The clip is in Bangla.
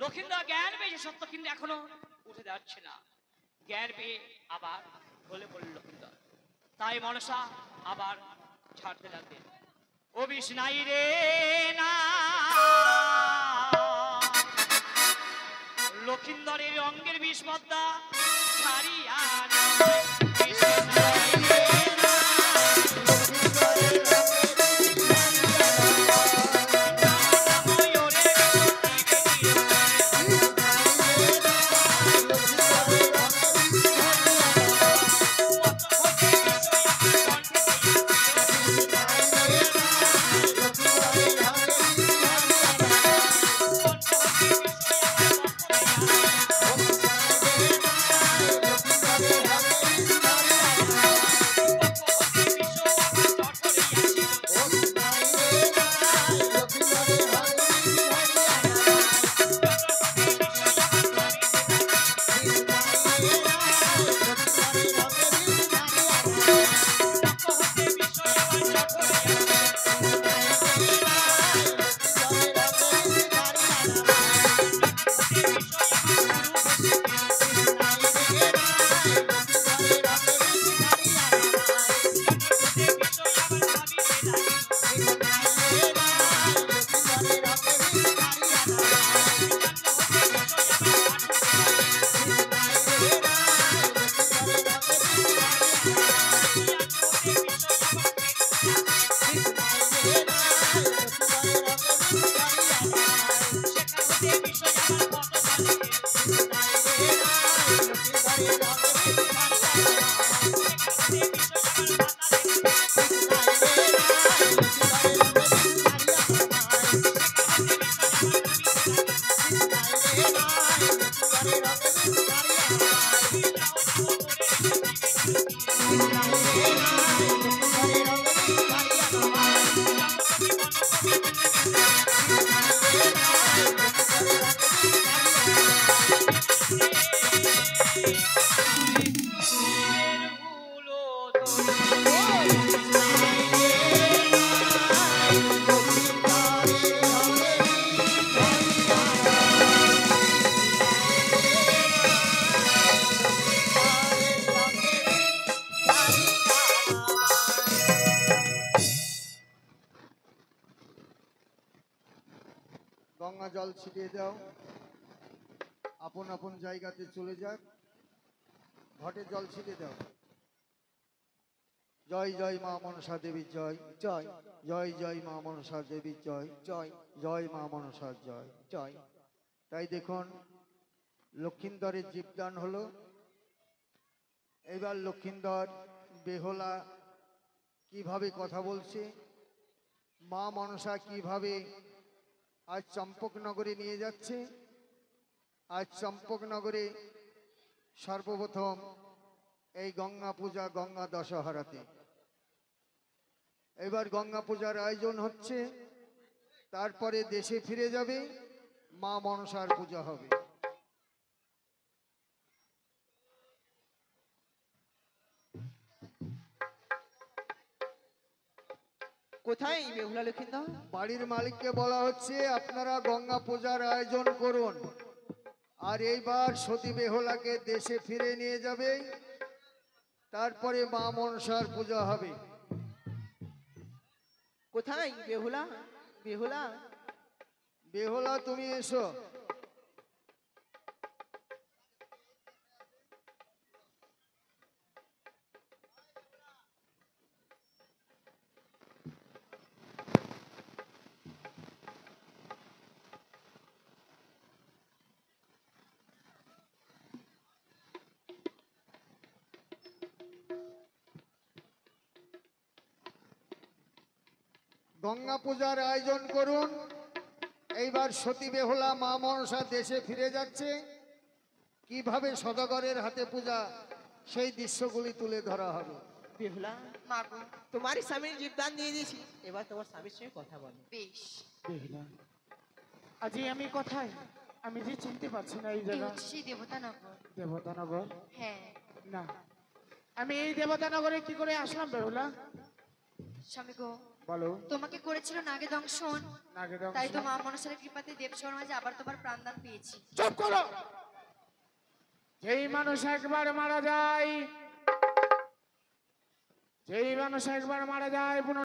লক্ষিন্দর জ্ঞান পেয়েছে সত্য, কিন্তু এখনো উঠে যাচ্ছে না। জ্ঞান পেয়ে আবার বলে বলল লক্ষিন্দর। তাই মনসা আবার ছাড়তে লাগলেন। ও বিষ নাই রে না, লক্ষিন্দরের অঙ্গের বিষ পদ্মা ছাড়িয়া না। গঙ্গা জল ছিটিয়ে দাও, আপন আপন জায়গাতে চলে যাক। ঘটে জল ছিটিয়ে দাও। জয় জয় মা মনসা দেবীর জয় জয়, জয় জয় মা মনসা দেবীর জয় জয়, জয় মা মনসার জয় জয়। তাই দেখুন লক্ষিন্দরের জীবদান হলো। এবার লক্ষিন্দর বেহুলা কিভাবে কথা বলছে, মা মনসা কিভাবে আজ চম্পকনগরে নিয়ে যাচ্ছে। আজ চম্পকনগরে সর্বপ্রথম এই গঙ্গা পূজা, গঙ্গা দশহরাতে এবার গঙ্গা পূজার আয়োজন হচ্ছে। তারপরে দেশে ফিরে যাবে, মা মনসার পূজা হবে। কোথায় বেহুলা লক্ষিন্দর? বাড়ির মালিককে বলা হচ্ছে আপনারা গঙ্গা পূজার আয়োজন করুন, আর এইবার সতী বেহুলাকে দেশে ফিরে নিয়ে যাবে, তারপরে মা মনসার পূজা হবে। কোথায় বেহুলা? বেহুলা বেহুলা তুমি এসো। গঙ্গা পূজার আয়োজন করুন। এইবার সতী বেহুলা মা মনসা দেশে ফিরে যাচ্ছে, কিভাবে সদাগরের হাতে পূজা সেই দৃশ্যগুলি তুলে ধরা হবে। বেহুলা, মা গো, তোমার স্বামীর জীবদান দিয়ে দিয়েছি, এবার তোমার স্বামীর সঙ্গে কথা বলো। বেশ। বেহুলা, আজই আমি কোথায়? আমি যে চিনতে পারছি না এই এই জায়গা। হচ্ছে সেই দেবতানগর। দেবতানগর? হ্যাঁ না, আমি এই দেবতানগরে কি করে আসলাম বেহুলা? স্বামী গো, বলো। তোমাকে করেছিল নাগে দংশন, নাগে তাই তো দংশন? মা মনসার কৃপাতে দেবশর্মা মাঝে আবার তোমার প্রাণদান পেয়েছি। চুপ করো। যেই মানুষ একবার মারা যায়, যেই মানুষ একবার মারা যায়